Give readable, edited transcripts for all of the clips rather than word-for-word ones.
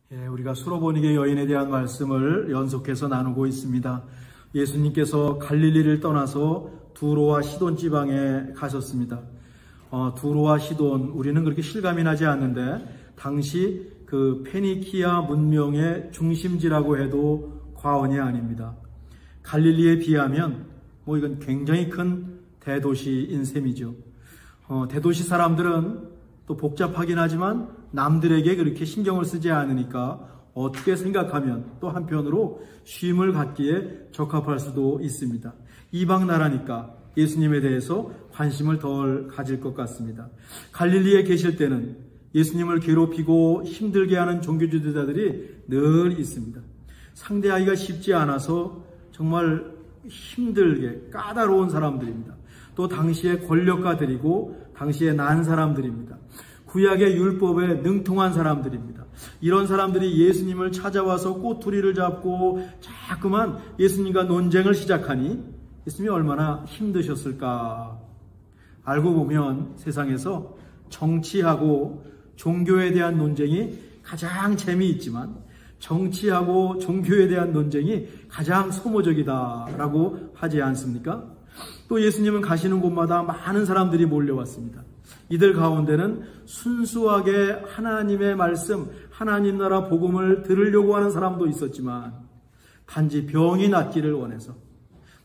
우리가 수로보니게 여인에 대한 말씀을 연속해서 나누고 있습니다. 예수님께서 갈릴리를 떠나서 두로와 시돈 지방에 가셨습니다. 두로와 시돈, 우리는 그렇게 실감이 나지 않는데 당시 그 페니키아 문명의 중심지라고 해도 과언이 아닙니다. 갈릴리에 비하면 이건 굉장히 큰 대도시인 셈이죠. 대도시 사람들은 또 복잡하긴 하지만 남들에게 그렇게 신경을 쓰지 않으니까 어떻게 생각하면 또 한편으로 쉼을 갖기에 적합할 수도 있습니다. 이방 나라니까 예수님에 대해서 관심을 덜 가질 것 같습니다. 갈릴리에 계실 때는 예수님을 괴롭히고 힘들게 하는 종교 지도자들이 늘 있습니다. 상대하기가 쉽지 않아서 정말 힘들게 까다로운 사람들입니다. 또 당시의 권력가들이고 당시에 난 사람들입니다. 구약의 율법에 능통한 사람들입니다. 이런 사람들이 예수님을 찾아와서 꼬투리를 잡고 자꾸만 예수님과 논쟁을 시작하니 예수님이 얼마나 힘드셨을까. 알고 보면 세상에서 정치하고 종교에 대한 논쟁이 가장 재미있지만 정치하고 종교에 대한 논쟁이 가장 소모적이다라고 하지 않습니까? 또 예수님은 가시는 곳마다 많은 사람들이 몰려왔습니다. 이들 가운데는 순수하게 하나님의 말씀, 하나님 나라 복음을 들으려고 하는 사람도 있었지만 단지 병이 낫기를 원해서,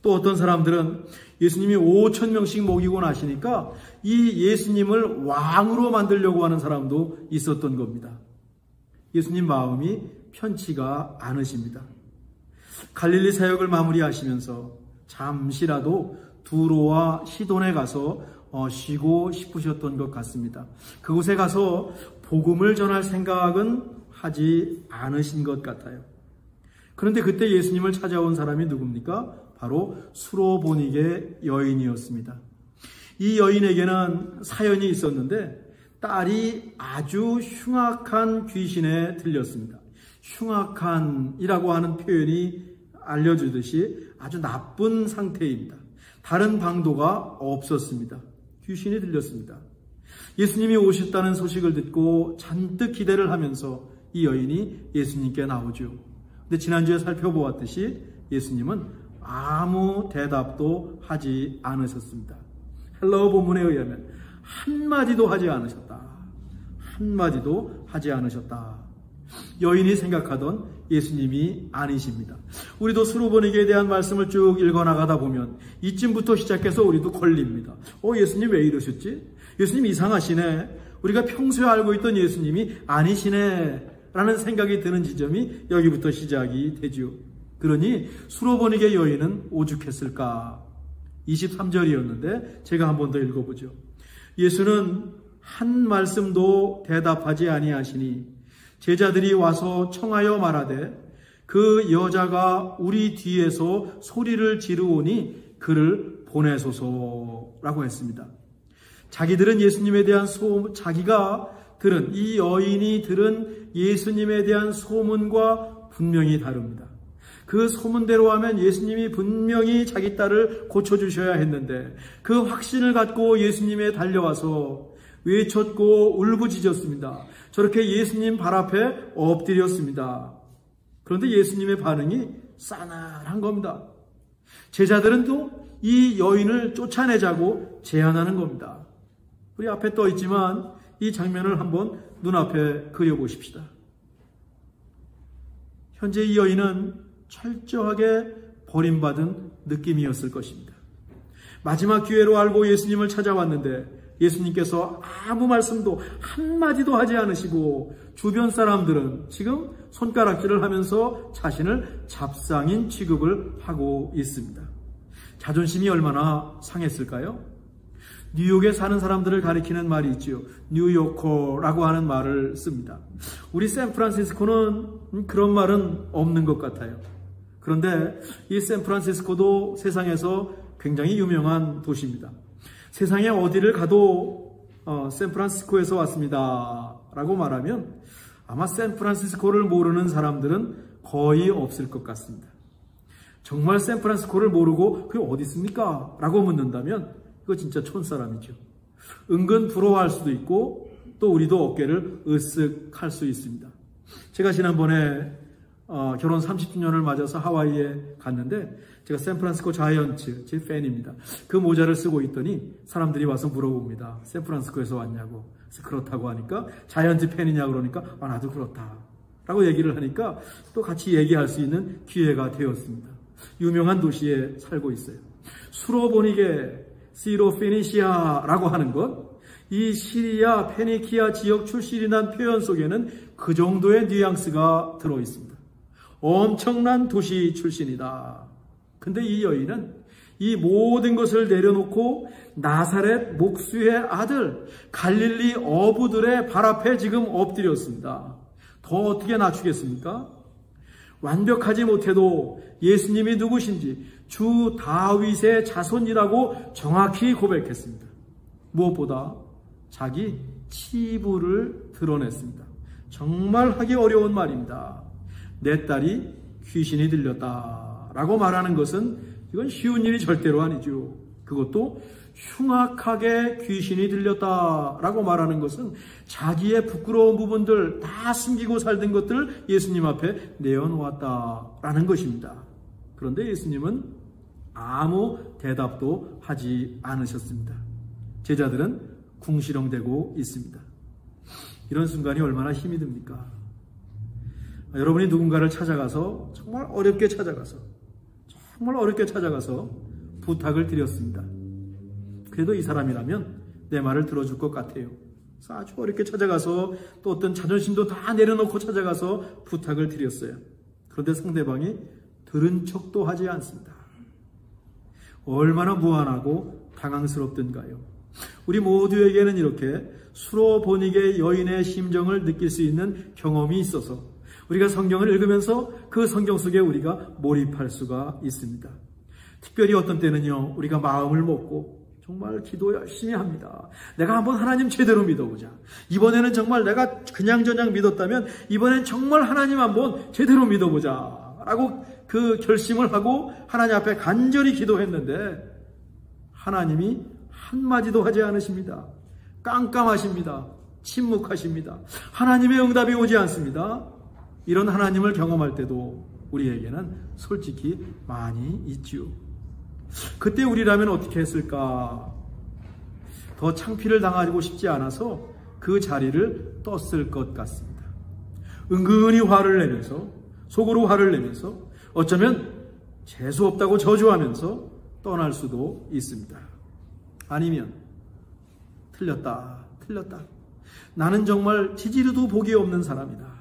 또 어떤 사람들은 예수님이 5,000명씩 먹이고 나시니까 이 예수님을 왕으로 만들려고 하는 사람도 있었던 겁니다. 예수님 마음이 편치가 않으십니다. 갈릴리 사역을 마무리하시면서 잠시라도 두로와 시돈에 가서 쉬고 싶으셨던 것 같습니다. 그곳에 가서 복음을 전할 생각은 하지 않으신 것 같아요. 그런데 그때 예수님을 찾아온 사람이 누굽니까? 바로 수로보니게 여인이었습니다. 이 여인에게는 사연이 있었는데 딸이 아주 흉악한 귀신에 들렸습니다. 흉악한이라고 하는 표현이 알려주듯이 아주 나쁜 상태입니다. 다른 방도가 없었습니다. 귀신이 들렸습니다. 예수님이 오셨다는 소식을 듣고 잔뜩 기대를 하면서 이 여인이 예수님께 나오죠. 근데 지난주에 살펴보았듯이 예수님은 아무 대답도 하지 않으셨습니다. 헬라어 본문에 의하면 한마디도 하지 않으셨다. 한마디도 하지 않으셨다. 여인이 생각하던 예수님이 아니십니다. 우리도 수로보니게에 대한 말씀을 쭉 읽어나가다 보면 이쯤부터 시작해서 우리도 걸립니다. 예수님 왜 이러셨지? 예수님 이상하시네. 우리가 평소에 알고 있던 예수님이 아니시네 라는 생각이 드는 지점이 여기부터 시작이 되죠. 그러니 수로보니게 여인은 오죽했을까? 23절이었는데 제가 한 번 더 읽어보죠. 예수는 한 말씀도 대답하지 아니하시니 제자들이 와서 청하여 말하되 그 여자가 우리 뒤에서 소리를 지르오니 그를 보내소서라고 했습니다. 자기들은 예수님에 대한 자기가 들은, 이 여인이 들은 예수님에 대한 소문과 분명히 다릅니다. 그 소문대로 하면 예수님이 분명히 자기 딸을 고쳐주셔야 했는데 그 확신을 갖고 예수님에 달려와서 외쳤고 울부짖었습니다. 저렇게 예수님 발 앞에 엎드렸습니다. 그런데 예수님의 반응이 싸늘한 겁니다. 제자들은 또 이 여인을 쫓아내자고 제안하는 겁니다. 우리 앞에 떠 있지만 이 장면을 한번 눈앞에 그려보십시다. 현재 이 여인은 철저하게 버림받은 느낌이었을 것입니다. 마지막 기회로 알고 예수님을 찾아왔는데 예수님께서 아무 말씀도 한마디도 하지 않으시고 주변 사람들은 지금 손가락질을 하면서 자신을 잡상인 취급을 하고 있습니다. 자존심이 얼마나 상했을까요? 뉴욕에 사는 사람들을 가리키는 말이 있죠. 뉴요커라고 하는 말을 씁니다. 우리 샌프란시스코는 그런 말은 없는 것 같아요. 그런데 이 샌프란시스코도 세상에서 굉장히 유명한 도시입니다. 세상에 어디를 가도 샌프란시스코에서 왔습니다 라고 말하면 아마 샌프란시스코를 모르는 사람들은 거의 없을 것 같습니다. 정말 샌프란시스코를 모르고 그게 어디 있습니까? 라고 묻는다면 그거 진짜 촌사람이죠. 은근 부러워할 수도 있고 또 우리도 어깨를 으쓱 할 수 있습니다. 제가 지난번에 결혼 30주년을 맞아서 하와이에 갔는데 제가 샌프란시스코 자이언츠 제 팬입니다. 그 모자를 쓰고 있더니 사람들이 와서 물어봅니다. 샌프란시스코에서 왔냐고. 그래서 그렇다고 하니까 자이언츠 팬이냐고 그러니까 나도 그렇다 라고 얘기를 하니까 또 같이 얘기할 수 있는 기회가 되었습니다. 유명한 도시에 살고 있어요. 수로보니게 시로페니시아라고 하는 것, 이 시리아 페니키아 지역 출신이란 표현 속에는 그 정도의 뉘앙스가 들어있습니다. 엄청난 도시 출신이다. 근데 이 여인은 이 모든 것을 내려놓고 나사렛 목수의 아들 갈릴리 어부들의 발 앞에 지금 엎드렸습니다. 더 어떻게 낮추겠습니까? 완벽하지 못해도 예수님이 누구신지 주 다윗의 자손이라고 정확히 고백했습니다. 무엇보다 자기 치부를 드러냈습니다. 정말 하기 어려운 말입니다. 내 딸이 귀신이 들렸다라고 말하는 것은 이건 쉬운 일이 절대로 아니죠. 그것도 흉악하게 귀신이 들렸다라고 말하는 것은 자기의 부끄러운 부분들 다 숨기고 살던 것들을 예수님 앞에 내어놓았다라는 것입니다. 그런데 예수님은 아무 대답도 하지 않으셨습니다. 제자들은 궁시렁대고 있습니다. 이런 순간이 얼마나 힘이 듭니까? 여러분이 누군가를 찾아가서 정말 어렵게 찾아가서 부탁을 드렸습니다. 그래도 이 사람이라면 내 말을 들어줄 것 같아요. 그래서 아주 어렵게 찾아가서 또 어떤 자존심도 다 내려놓고 찾아가서 부탁을 드렸어요. 그런데 상대방이 들은 척도 하지 않습니다. 얼마나 무안하고 당황스럽던가요. 우리 모두에게는 이렇게 수로보니게 여인의 심정을 느낄 수 있는 경험이 있어서 우리가 성경을 읽으면서 그 성경 속에 우리가 몰입할 수가 있습니다. 특별히 어떤 때는요, 우리가 마음을 먹고 정말 기도 열심히 합니다. 내가 한번 하나님 제대로 믿어보자. 이번에는 정말 내가 그냥저냥 믿었다면 이번엔 정말 하나님 한번 제대로 믿어보자 라고 그 결심을 하고 하나님 앞에 간절히 기도했는데 하나님이 한마디도 하지 않으십니다. 깜깜하십니다. 침묵하십니다. 하나님의 응답이 오지 않습니다. 이런 하나님을 경험할 때도 우리에게는 솔직히 많이 있지요. 그때 우리라면 어떻게 했을까? 더 창피를 당하고 싶지 않아서 그 자리를 떴을 것 같습니다. 은근히 화를 내면서, 속으로 화를 내면서, 어쩌면 재수없다고 저주하면서 떠날 수도 있습니다. 아니면 틀렸다. 나는 정말 지지리도 복이 없는 사람이다.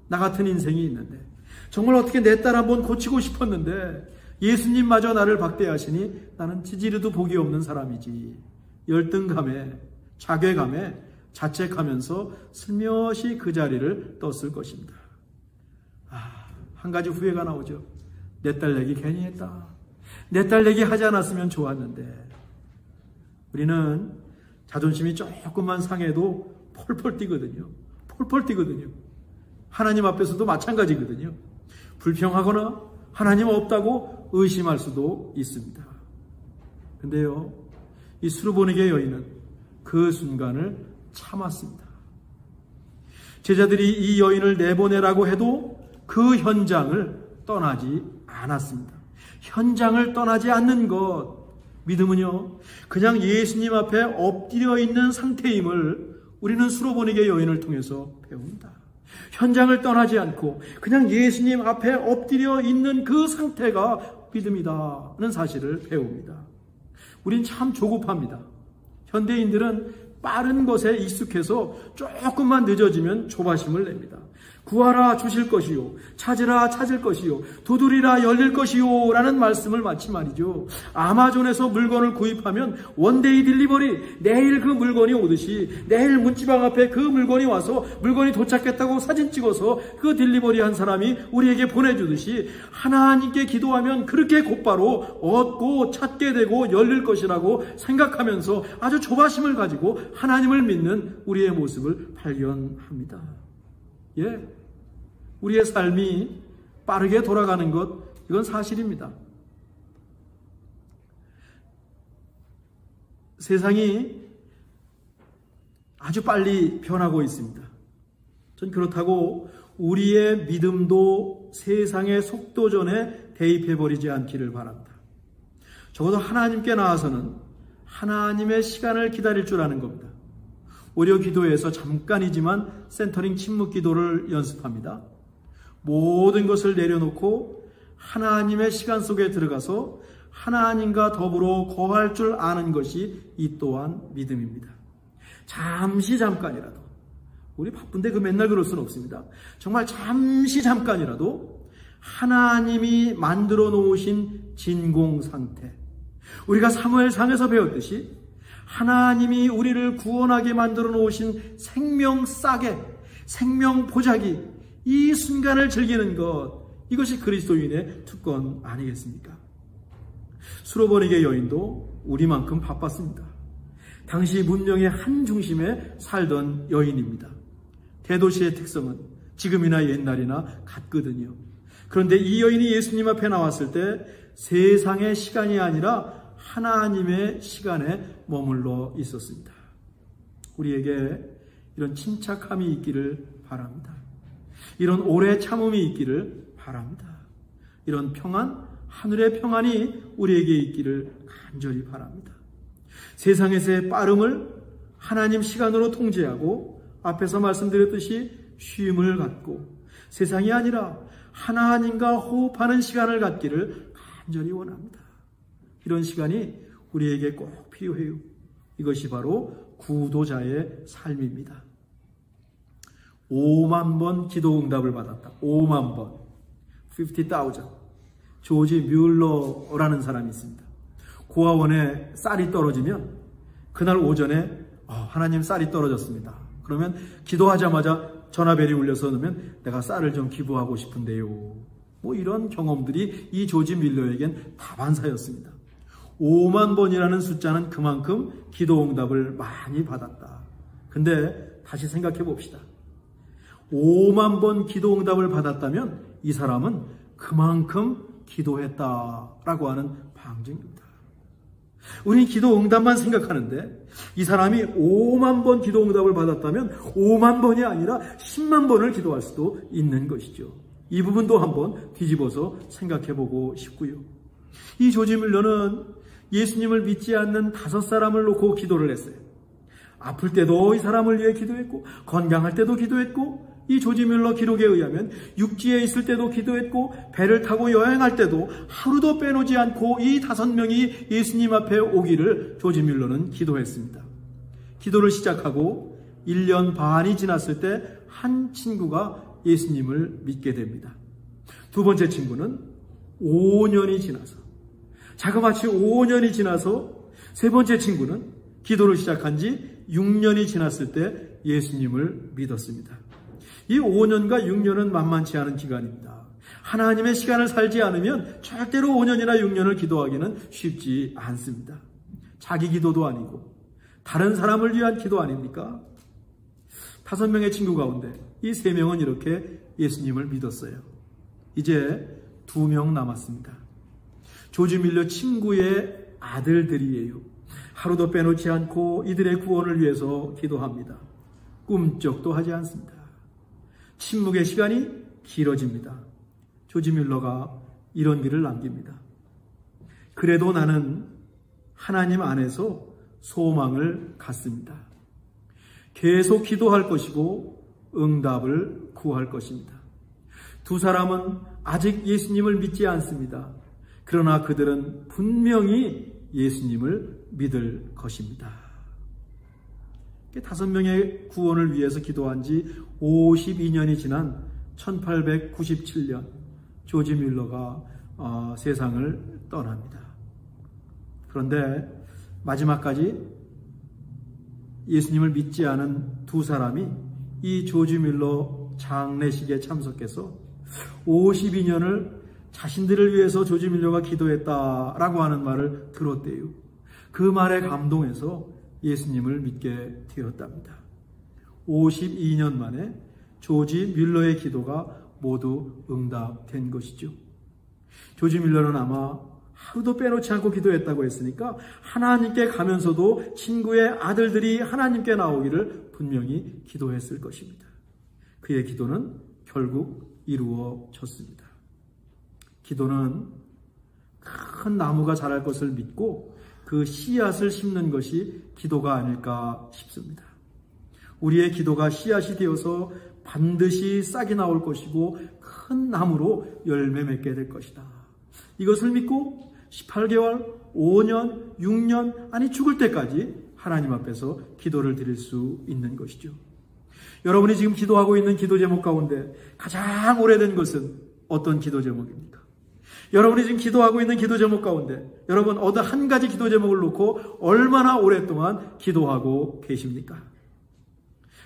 나 같은 인생이 있는데 정말 어떻게 내 딸 한번 고치고 싶었는데 예수님마저 나를 박대하시니 나는 지지리도 복이 없는 사람이지. 열등감에, 자괴감에 자책하면서 슬며시 그 자리를 떴을 것입니다. 한 가지 후회가 나오죠. 내 딸 얘기 괜히 했다. 내 딸 얘기 하지 않았으면 좋았는데. 우리는 자존심이 조금만 상해도 폴폴 뛰거든요. 하나님 앞에서도 마찬가지거든요. 불평하거나 하나님 없다고 의심할 수도 있습니다. 근데요, 이 수로보니게 여인은 그 순간을 참았습니다. 제자들이 이 여인을 내보내라고 해도 그 현장을 떠나지 않았습니다. 현장을 떠나지 않는 것, 믿음은요, 그냥 예수님 앞에 엎드려 있는 상태임을 우리는 수로보니게 여인을 통해서 배웁니다. 현장을 떠나지 않고 그냥 예수님 앞에 엎드려 있는 그 상태가 믿음이다는 사실을 배웁니다. 우린 참 조급합니다. 현대인들은 빠른 것에 익숙해서 조금만 늦어지면 조바심을 냅니다. 구하라 주실 것이요, 찾으라 찾을 것이요, 두드리라 열릴 것이요 라는 말씀을 마치 말이죠. 아마존에서 물건을 구입하면 원데이 딜리버리, 내일 그 물건이 오듯이 내일 문지방 앞에 그 물건이 와서 물건이 도착했다고 사진 찍어서 그 딜리버리 한 사람이 우리에게 보내주듯이 하나님께 기도하면 그렇게 곧바로 얻고 찾게 되고 열릴 것이라고 생각하면서 아주 조바심을 가지고 하나님을 믿는 우리의 모습을 발견합니다. 우리의 삶이 빠르게 돌아가는 것, 이건 사실입니다. 세상이 아주 빨리 변하고 있습니다. 전 그렇다고 우리의 믿음도 세상의 속도전에 대입해버리지 않기를 바랍니다. 적어도 하나님께 나와서는 하나님의 시간을 기다릴 줄 아는 겁니다. 오히려 기도에서 잠깐이지만 센터링 침묵 기도를 연습합니다. 모든 것을 내려놓고 하나님의 시간 속에 들어가서 하나님과 더불어 거할 줄 아는 것이 이 또한 믿음입니다. 잠깐이라도, 우리 바쁜데 맨날 그럴 수는 없습니다. 정말 잠깐이라도 하나님이 만들어 놓으신 진공 상태, 우리가 사무엘상에서 배웠듯이 하나님이 우리를 구원하게 만들어 놓으신 생명 싸개, 생명 보자기, 이 순간을 즐기는 것, 이것이 그리스도인의 특권 아니겠습니까? 수로버니게 여인도 우리만큼 바빴습니다. 당시 문명의 한 중심에 살던 여인입니다. 대도시의 특성은 지금이나 옛날이나 같거든요. 그런데 이 여인이 예수님 앞에 나왔을 때 세상의 시간이 아니라 하나님의 시간에 머물러 있었습니다. 우리에게 이런 침착함이 있기를 바랍니다. 이런 오래 참음이 있기를 바랍니다. 이런 평안, 하늘의 평안이 우리에게 있기를 간절히 바랍니다. 세상에서의 빠름을 하나님 시간으로 통제하고 앞에서 말씀드렸듯이 쉼을 갖고 세상이 아니라 하나님과 호흡하는 시간을 갖기를 간절히 원합니다. 이런 시간이 우리에게 꼭 필요해요. 이것이 바로 구도자의 삶입니다. 5만 번 기도 응답을 받았다. 5만 번. 50,000. 조지 뮬러라는 사람이 있습니다. 고아원에 쌀이 떨어지면 그날 오전에 하나님 쌀이 떨어졌습니다. 그러면 기도하자마자 전화벨이 울려서 넣으면 내가 쌀을 좀 기부하고 싶은데요. 뭐 이런 경험들이 이 조지 뮬러에겐 다반사였습니다. 5만 번이라는 숫자는 그만큼 기도 응답을 많이 받았다. 근데 다시 생각해 봅시다. 5만 번 기도 응답을 받았다면 이 사람은 그만큼 기도했다라고 하는 방증입니다. 우리는 기도 응답만 생각하는데 이 사람이 5만 번 기도 응답을 받았다면 5만 번이 아니라 10만 번을 기도할 수도 있는 것이죠. 이 부분도 한번 뒤집어서 생각해 보고 싶고요. 이 조지 뮬러는 예수님을 믿지 않는 5사람을 놓고 기도를 했어요. 아플 때도 이 사람을 위해 기도했고, 건강할 때도 기도했고, 이 조지 뮬러 기록에 의하면 육지에 있을 때도 기도했고, 배를 타고 여행할 때도 하루도 빼놓지 않고 이 5명이 예수님 앞에 오기를 조지 뮬러는 기도했습니다. 기도를 시작하고 1년 반이 지났을 때 한 친구가 예수님을 믿게 됩니다. 두 번째 친구는 5년이 지나서, 자그마치 5년이 지나서, 세 번째 친구는 기도를 시작한 지 6년이 지났을 때 예수님을 믿었습니다. 이 5년과 6년은 만만치 않은 기간입니다. 하나님의 시간을 살지 않으면 절대로 5년이나 6년을 기도하기는 쉽지 않습니다. 자기 기도도 아니고 다른 사람을 위한 기도 아닙니까? 5명의 친구 가운데 이 3명은 이렇게 예수님을 믿었어요. 이제 2명 남았습니다. 조지 뮬러 친구의 아들들이에요. 하루도 빼놓지 않고 이들의 구원을 위해서 기도합니다. 꿈쩍도 하지 않습니다. 침묵의 시간이 길어집니다. 조지 뮬러가 이런 글을 남깁니다. 그래도 나는 하나님 안에서 소망을 갖습니다. 계속 기도할 것이고 응답을 구할 것입니다. 두 사람은 아직 예수님을 믿지 않습니다. 그러나 그들은 분명히 예수님을 믿을 것입니다. 5명의 구원을 위해서 기도한 지 52년이 지난 1897년 조지 뮬러가 세상을 떠납니다. 그런데 마지막까지 예수님을 믿지 않은 두 사람이 이 조지 뮬러 장례식에 참석해서 52년을 자신들을 위해서 조지 뮬러가 기도했다라고 하는 말을 들었대요. 그 말에 감동해서 예수님을 믿게 되었답니다. 52년 만에 조지 뮬러의 기도가 모두 응답된 것이죠. 조지 뮬러는 아마 하루도 빼놓지 않고 기도했다고 했으니까 하나님께 가면서도 친구의 아들들이 하나님께 나오기를 분명히 기도했을 것입니다. 그의 기도는 결국 이루어졌습니다. 기도는 큰 나무가 자랄 것을 믿고 그 씨앗을 심는 것이 기도가 아닐까 싶습니다. 우리의 기도가 씨앗이 되어서 반드시 싹이 나올 것이고 큰 나무로 열매 맺게 될 것이다. 이것을 믿고 18개월, 5년, 6년, 아니 죽을 때까지 하나님 앞에서 기도를 드릴 수 있는 것이죠. 여러분이 지금 기도하고 있는 기도 제목 가운데 가장 오래된 것은 어떤 기도 제목입니까? 여러분이 지금 기도하고 있는 기도 제목 가운데 여러분 어느 한 가지 기도 제목을 놓고 얼마나 오랫동안 기도하고 계십니까?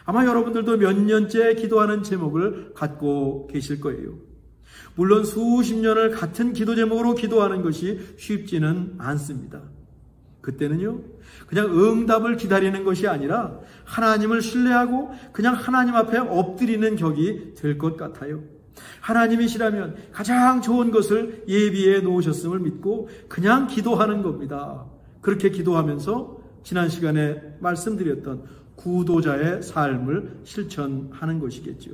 아마 여러분들도 몇 년째 기도하는 제목을 갖고 계실 거예요. 물론 수십 년을 같은 기도 제목으로 기도하는 것이 쉽지는 않습니다. 그때는요, 그냥 응답을 기다리는 것이 아니라 하나님을 신뢰하고 그냥 하나님 앞에 엎드리는 격이 될 것 같아요. 하나님이시라면 가장 좋은 것을 예비해 놓으셨음을 믿고 그냥 기도하는 겁니다. 그렇게 기도하면서 지난 시간에 말씀드렸던 구도자의 삶을 실천하는 것이겠죠.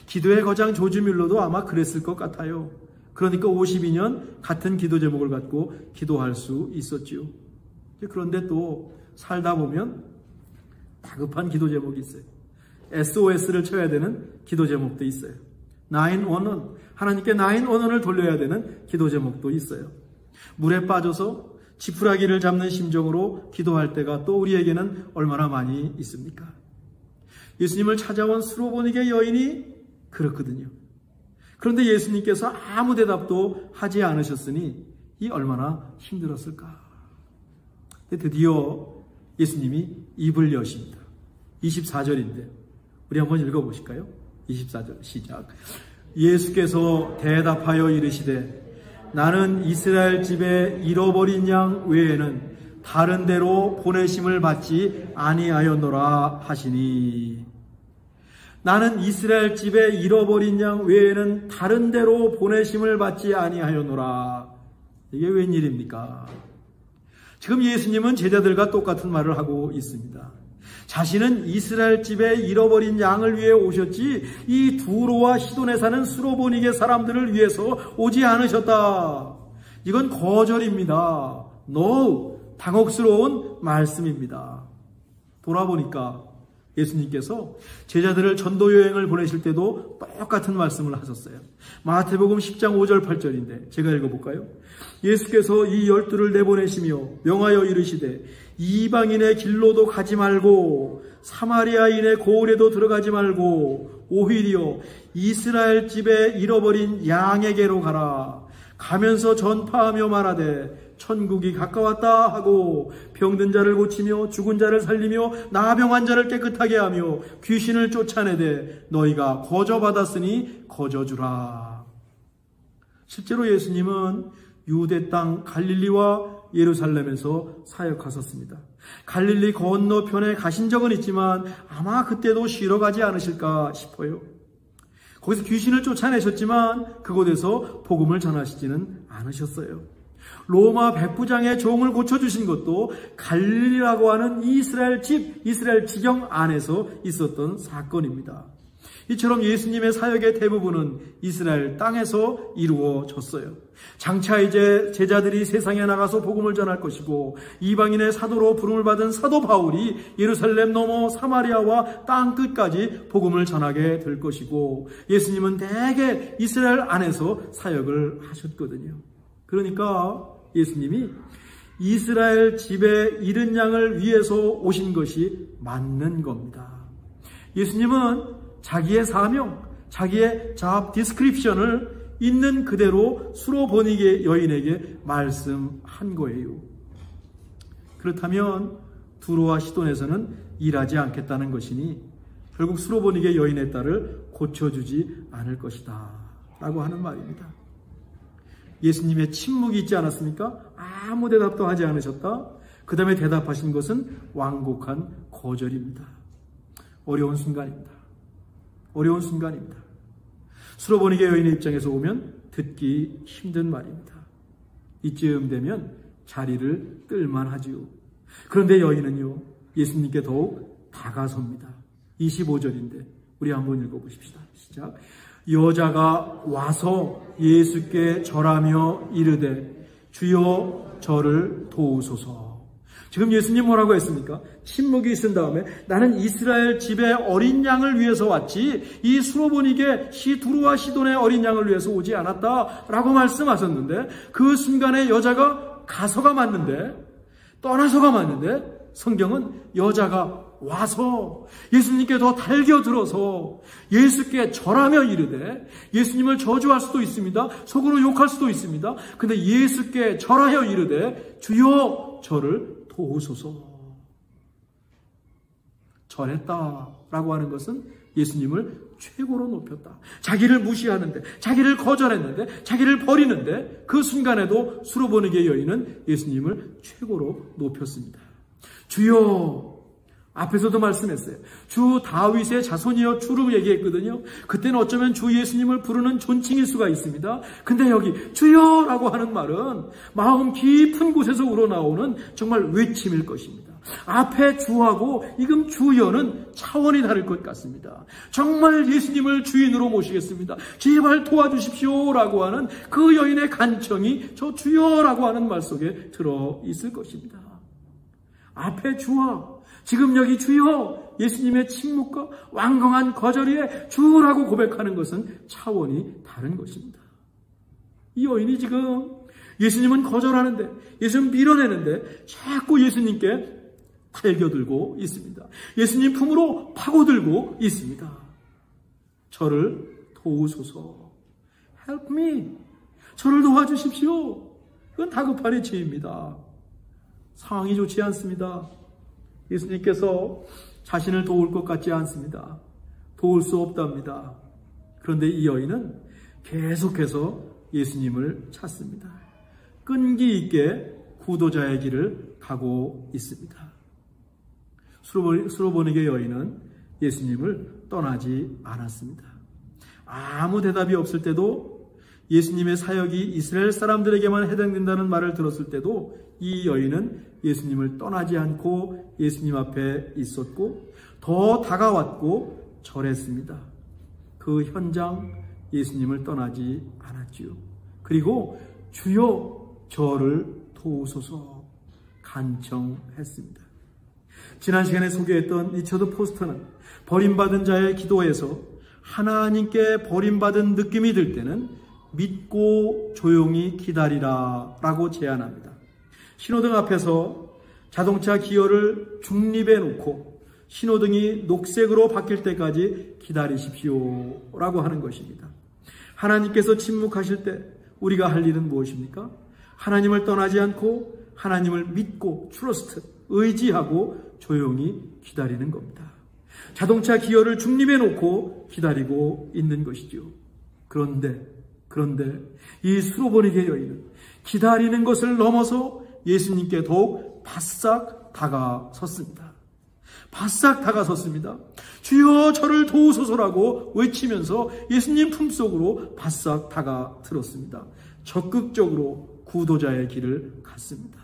기도의 거장 조지 뮬러도 아마 그랬을 것 같아요. 그러니까 52년 같은 기도 제목을 갖고 기도할 수 있었지요. 그런데 또 살다 보면 다급한 기도 제목이 있어요. SOS를 쳐야 되는 기도 제목도 있어요. 911, 하나님께 911을 돌려야 되는 기도 제목도 있어요. 물에 빠져서 지푸라기를 잡는 심정으로 기도할 때가 또 우리에게는 얼마나 많이 있습니까? 예수님을 찾아온 수로보니게 여인이 그렇거든요. 그런데 예수님께서 아무 대답도 하지 않으셨으니 이 얼마나 힘들었을까? 드디어 예수님이 입을 여십니다. 24절인데 우리 한번 읽어보실까요? 24절 시작. 예수께서 대답하여 이르시되 나는 이스라엘 집에 잃어버린 양 외에는 다른 데로 보내심을 받지 아니하였노라 하시니, 나는 이스라엘 집에 잃어버린 양 외에는 다른 데로 보내심을 받지 아니하였노라. 이게 웬일입니까? 지금 예수님은 제자들과 똑같은 말을 하고 있습니다. 자신은 이스라엘 집에 잃어버린 양을 위해 오셨지 이 두로와 시돈에 사는 수로보니게 사람들을 위해서 오지 않으셨다. 이건 거절입니다. No, 당혹스러운 말씀입니다. 돌아보니까 예수님께서 제자들을 전도 여행을 보내실 때도 똑같은 말씀을 하셨어요. 마태복음 10장 5절 8절인데 제가 읽어볼까요? 예수께서 이 12를 내보내시며 명하여 이르시되 이방인의 길로도 가지 말고 사마리아인의 고을에도 들어가지 말고 오히려 이스라엘 집에 잃어버린 양에게로 가라. 가면서 전파하며 말하되 천국이 가까웠다 하고 병든 자를 고치며 죽은 자를 살리며 나병한 자를 깨끗하게 하며 귀신을 쫓아내되 너희가 거저받았으니 거저주라. 실제로 예수님은 유대 땅 갈릴리와 예루살렘에서 사역하셨습니다. 갈릴리 건너편에 가신 적은 있지만 아마 그때도 쉬러 가지 않으실까 싶어요. 거기서 귀신을 쫓아내셨지만 그곳에서 복음을 전하시지는 않으셨어요. 로마 백부장의 종을 고쳐주신 것도 갈릴리라고 하는 이스라엘 집, 이스라엘 지경 안에서 있었던 사건입니다. 이처럼 예수님의 사역의 대부분은 이스라엘 땅에서 이루어졌어요. 장차 이제 제자들이 세상에 나가서 복음을 전할 것이고 이방인의 사도로 부름을 받은 사도 바울이 예루살렘 넘어 사마리아와 땅 끝까지 복음을 전하게 될 것이고 예수님은 대개 이스라엘 안에서 사역을 하셨거든요. 그러니까 예수님이 이스라엘 집에 잃은 양을 위해서 오신 것이 맞는 겁니다. 예수님은 자기의 사명, 자기의 잡 디스크립션을 있는 그대로 수로보니게 여인에게 말씀한 거예요. 그렇다면 두로와 시돈에서는 일하지 않겠다는 것이니 결국 수로보니게 여인의 딸을 고쳐주지 않을 것이다 라고 하는 말입니다. 예수님의 침묵이 있지 않았습니까? 아무 대답도 하지 않으셨다. 그 다음에 대답하신 것은 완곡한 거절입니다. 어려운 순간입니다. 어려운 순간입니다. 수로보니게 여인의 입장에서 보면 듣기 힘든 말입니다. 이쯤 되면 자리를 끌만하지요. 그런데 여인은요, 예수님께 더욱 다가섭니다. 25절인데 우리 한번 읽어보십시다. 시작. 여자가 와서 예수께 절하며 이르되 주여 저를 도우소서. 지금 예수님 뭐라고 했습니까? 침묵이 있은 다음에 나는 이스라엘 집의 어린 양을 위해서 왔지 이 수로보니게 두로와 시돈의 어린 양을 위해서 오지 않았다라고 말씀하셨는데, 그 순간에 여자가 가서가 맞는데, 떠나서가 맞는데, 성경은 여자가 와서 예수님께 더 달겨들어서 예수께 절하며 이르되, 예수님을 저주할 수도 있습니다. 속으로 욕할 수도 있습니다. 근데 예수께 절하여 이르되 주여 저를 도우소서. 절했다라고 하는 것은 예수님을 최고로 높였다. 자기를 무시하는데, 자기를 거절했는데, 자기를 버리는데, 그 순간에도 수로보니게 여인은 예수님을 최고로 높였습니다. 주여, 앞에서도 말씀했어요. 주 다윗의 자손이여 주로 얘기했거든요. 그때는 어쩌면 주 예수님을 부르는 존칭일 수가 있습니다. 근데 여기 주여라고 하는 말은 마음 깊은 곳에서 우러나오는 정말 외침일 것입니다. 앞에 주하고 지금 주여는 차원이 다를 것 같습니다. 정말 예수님을 주인으로 모시겠습니다. 제발 도와주십시오라고 하는 그 여인의 간청이 저 주여라고 하는 말 속에 들어있을 것입니다. 앞에 주와, 지금 여기 주여, 예수님의 침묵과 완강한 거절에 주라고 고백하는 것은 차원이 다른 것입니다. 이 여인이 지금 예수님은 거절하는데, 예수님 밀어내는데 자꾸 예수님께 달겨들고 있습니다. 예수님 품으로 파고들고 있습니다. 저를 도우소서. Help me. 저를 도와주십시오. 이건 다급한의 죄입니다. 상황이 좋지 않습니다. 예수님께서 자신을 도울 것 같지 않습니다. 도울 수 없답니다. 그런데 이 여인은 계속해서 예수님을 찾습니다. 끈기 있게 구도자의 길을 가고 있습니다. 수로보니게 여인은 예수님을 떠나지 않았습니다. 아무 대답이 없을 때도, 예수님의 사역이 이스라엘 사람들에게만 해당된다는 말을 들었을 때도 이 여인은 예수님을 떠나지 않고 예수님 앞에 있었고, 더 다가왔고 절했습니다. 그 현장, 예수님을 떠나지 않았지요. 그리고 주여 저를 도우소서 간청했습니다. 지난 시간에 소개했던 리처드 포스터는 버림받은 자의 기도에서 하나님께 버림받은 느낌이 들 때는 믿고 조용히 기다리라 라고 제안합니다. 신호등 앞에서 자동차 기어를 중립에 놓고 신호등이 녹색으로 바뀔 때까지 기다리십시오 라고 하는 것입니다. 하나님께서 침묵하실 때 우리가 할 일은 무엇입니까? 하나님을 떠나지 않고 하나님을 믿고 트러스트, 의지하고 조용히 기다리는 겁니다. 자동차 기어를 중립에 놓고 기다리고 있는 것이죠. 그런데 이 수로보니게 여인은 기다리는 것을 넘어서 예수님께 더욱 바싹 다가섰습니다. 바싹 다가섰습니다. 주여 저를 도우소서라고 외치면서 예수님 품속으로 바싹 다가들었습니다. 적극적으로 구도자의 길을 갔습니다.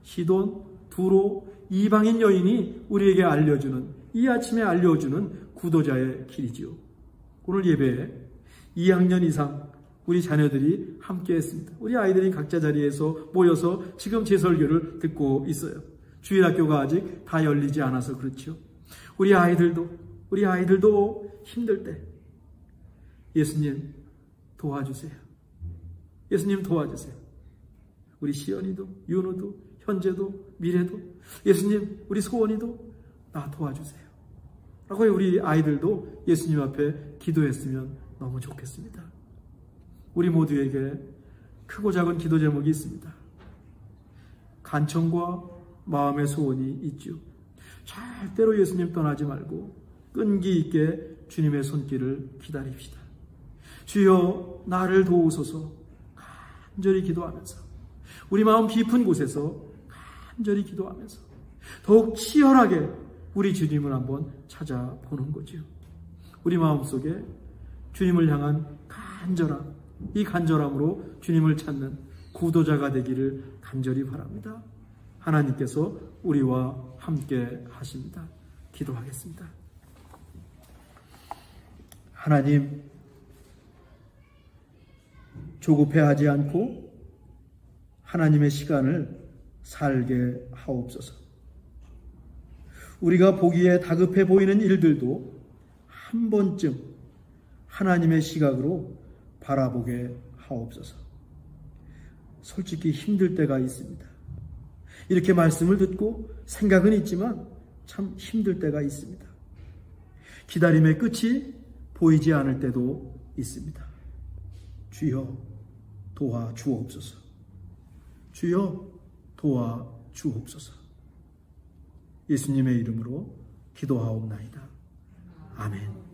시돈, 두로, 이방인 여인이 우리에게 알려주는, 이 아침에 알려주는 구도자의 길이지요. 오늘 예배에 2학년 이상 우리 자녀들이 함께 했습니다. 우리 아이들이 각자 자리에서 모여서 지금 제 설교를 듣고 있어요. 주일학교가 아직 다 열리지 않아서 그렇죠. 우리 아이들도 힘들 때 예수님 도와주세요. 예수님 도와주세요. 우리 시연이도, 윤우도, 현재도, 미래도, 예수님 우리 소원이도 나 도와주세요 라고 우리 아이들도 예수님 앞에 기도했으면 너무 좋겠습니다. 우리 모두에게 크고 작은 기도 제목이 있습니다. 간청과 마음의 소원이 있죠. 절대로 예수님 떠나지 말고 끈기 있게 주님의 손길을 기다립시다. 주여 나를 도우소서 간절히 기도하면서, 우리 마음 깊은 곳에서 간절히 기도하면서 더욱 치열하게 우리 주님을 한번 찾아보는 거죠. 우리 마음속에 주님을 향한 간절함, 이 간절함으로 주님을 찾는 구도자가 되기를 간절히 바랍니다. 하나님께서 우리와 함께 하십니다. 기도하겠습니다. 하나님, 조급해하지 않고 하나님의 시간을 살게 하옵소서. 우리가 보기에 다급해 보이는 일들도 한 번쯤 하나님의 시각으로 바라보게 하옵소서. 솔직히 힘들 때가 있습니다. 이렇게 말씀을 듣고 생각은 있지만 참 힘들 때가 있습니다. 기다림의 끝이 보이지 않을 때도 있습니다. 주여 도와주옵소서. 주여 도와주옵소서. 예수님의 이름으로 기도하옵나이다. 아멘.